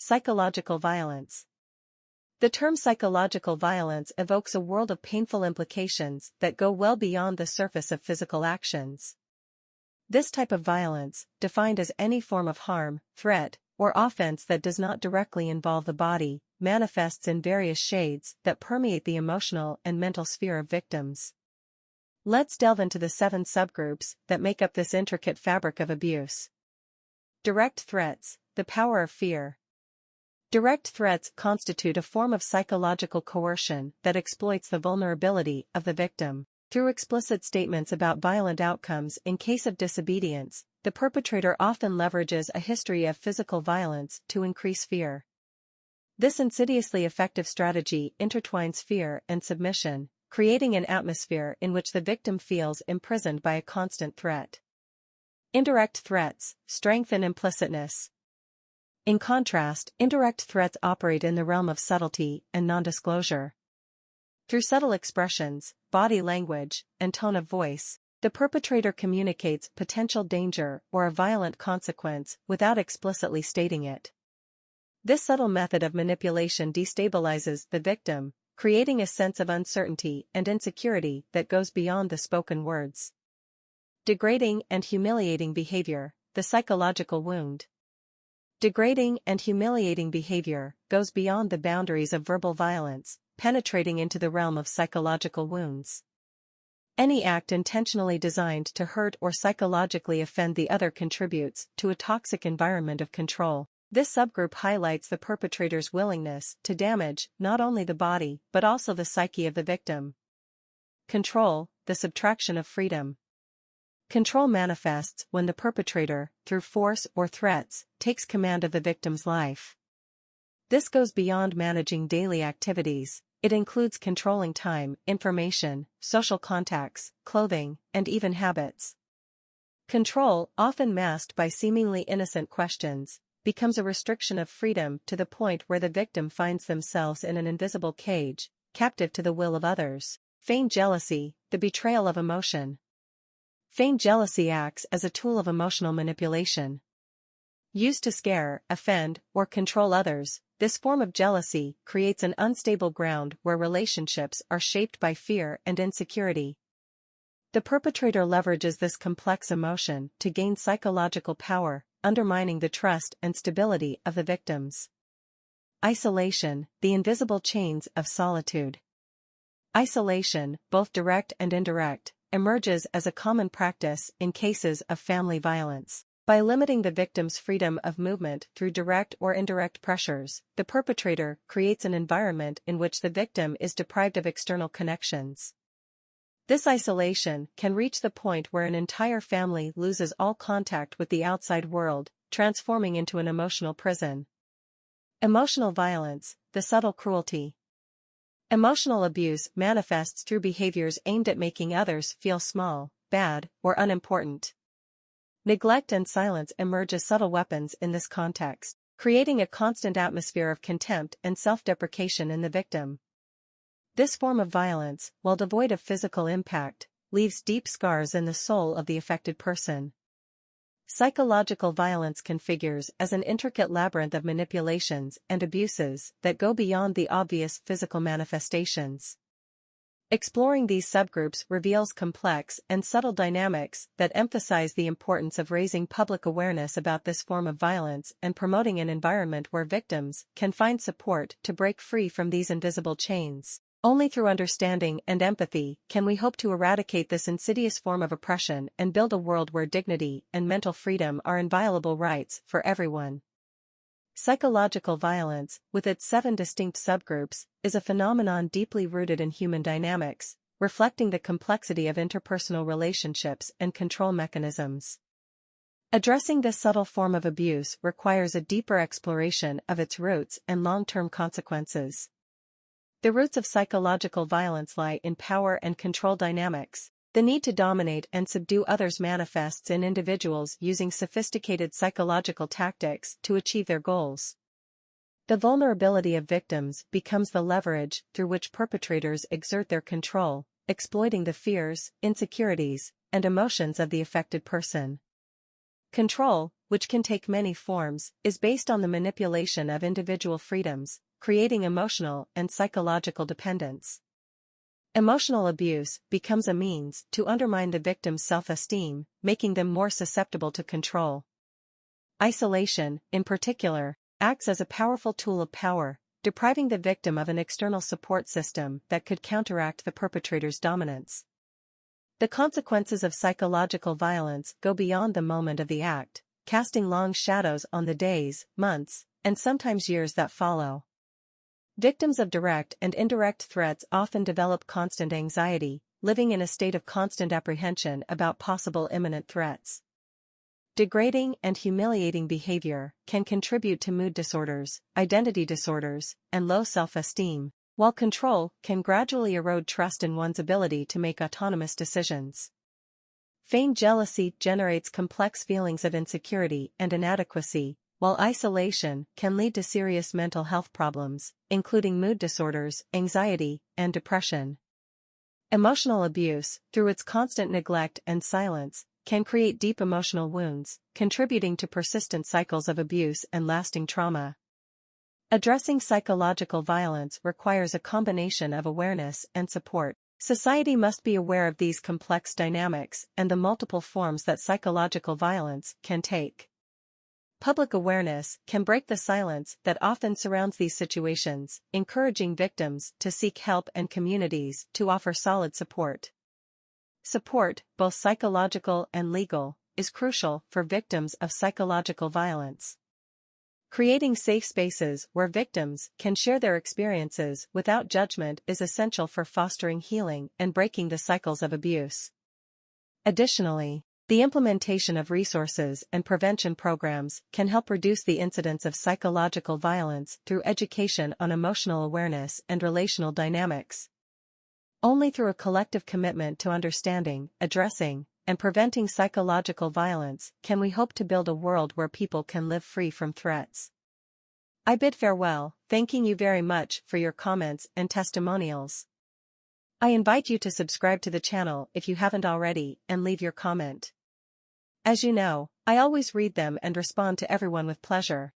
Psychological violence. The term psychological violence evokes a world of painful implications that go well beyond the surface of physical actions. This type of violence, defined as any form of harm, threat, or offense that does not directly involve the body, manifests in various shades that permeate the emotional and mental sphere of victims. Let's delve into the 7 subgroups that make up this intricate fabric of abuse. Direct threats, the power of fear. Direct threats constitute a form of psychological coercion that exploits the vulnerability of the victim. Through explicit statements about violent outcomes in case of disobedience, the perpetrator often leverages a history of physical violence to increase fear. This insidiously effective strategy intertwines fear and submission, creating an atmosphere in which the victim feels imprisoned by a constant threat. Indirect threats, strength and implicitness. In contrast, indirect threats operate in the realm of subtlety and nondisclosure. Through subtle expressions, body language, and tone of voice, the perpetrator communicates potential danger or a violent consequence without explicitly stating it. This subtle method of manipulation destabilizes the victim, creating a sense of uncertainty and insecurity that goes beyond the spoken words. Degrading and humiliating behavior, the psychological wound. Degrading and humiliating behavior goes beyond the boundaries of verbal violence, penetrating into the realm of psychological wounds. Any act intentionally designed to hurt or psychologically offend the other contributes to a toxic environment of control. This subgroup highlights the perpetrator's willingness to damage not only the body but also the psyche of the victim. Control, the subtraction of freedom. Control manifests when the perpetrator, through force or threats, takes command of the victim's life. This goes beyond managing daily activities. It includes controlling time, information, social contacts, clothing, and even habits. Control, often masked by seemingly innocent questions, becomes a restriction of freedom to the point where the victim finds themselves in an invisible cage, captive to the will of others. Feigned jealousy, the betrayal of emotion. Feigned jealousy acts as a tool of emotional manipulation. Used to scare, offend, or control others, this form of jealousy creates an unstable ground where relationships are shaped by fear and insecurity. The perpetrator leverages this complex emotion to gain psychological power, undermining the trust and stability of the victims. Isolation, the invisible chains of solitude. Isolation, both direct and indirect, emerges as a common practice in cases of family violence. By limiting the victim's freedom of movement through direct or indirect pressures, the perpetrator creates an environment in which the victim is deprived of external connections. This isolation can reach the point where an entire family loses all contact with the outside world, transforming into an emotional prison. Emotional violence, the subtle cruelty. Emotional abuse manifests through behaviors aimed at making others feel small, bad, or unimportant. Neglect and silence emerge as subtle weapons in this context, creating a constant atmosphere of contempt and self-deprecation in the victim. This form of violence, while devoid of physical impact, leaves deep scars in the soul of the affected person. Psychological violence configures as an intricate labyrinth of manipulations and abuses that go beyond the obvious physical manifestations. Exploring these subgroups reveals complex and subtle dynamics that emphasize the importance of raising public awareness about this form of violence and promoting an environment where victims can find support to break free from these invisible chains. Only through understanding and empathy can we hope to eradicate this insidious form of oppression and build a world where dignity and mental freedom are inviolable rights for everyone. Psychological violence, with its 7 distinct subgroups, is a phenomenon deeply rooted in human dynamics, reflecting the complexity of interpersonal relationships and control mechanisms. Addressing this subtle form of abuse requires a deeper exploration of its roots and long-term consequences. The roots of psychological violence lie in power and control dynamics. The need to dominate and subdue others manifests in individuals using sophisticated psychological tactics to achieve their goals. The vulnerability of victims becomes the leverage through which perpetrators exert their control, exploiting the fears, insecurities, and emotions of the affected person. Control, which can take many forms, is based on the manipulation of individual freedoms, creating emotional and psychological dependence. Emotional abuse becomes a means to undermine the victim's self-esteem, making them more susceptible to control. Isolation, in particular, acts as a powerful tool of power, depriving the victim of an external support system that could counteract the perpetrator's dominance. The consequences of psychological violence go beyond the moment of the act, casting long shadows on the days, months, and sometimes years that follow. Victims of direct and indirect threats often develop constant anxiety, living in a state of constant apprehension about possible imminent threats. Degrading and humiliating behavior can contribute to mood disorders, identity disorders, and low self-esteem, while control can gradually erode trust in one's ability to make autonomous decisions. Feigned jealousy generates complex feelings of insecurity and inadequacy, while isolation can lead to serious mental health problems, including mood disorders, anxiety, and depression. Emotional abuse, through its constant neglect and silence, can create deep emotional wounds, contributing to persistent cycles of abuse and lasting trauma. Addressing psychological violence requires a combination of awareness and support. Society must be aware of these complex dynamics and the multiple forms that psychological violence can take. Public awareness can break the silence that often surrounds these situations, encouraging victims to seek help and communities to offer solid support. Support, both psychological and legal, is crucial for victims of psychological violence. Creating safe spaces where victims can share their experiences without judgment is essential for fostering healing and breaking the cycles of abuse. Additionally, the implementation of resources and prevention programs can help reduce the incidence of psychological violence through education on emotional awareness and relational dynamics. Only through a collective commitment to understanding, addressing, and preventing psychological violence can we hope to build a world where people can live free from threats. I bid farewell, thanking you very much for your comments and testimonials. I invite you to subscribe to the channel if you haven't already and leave your comment. As you know, I always read them and respond to everyone with pleasure.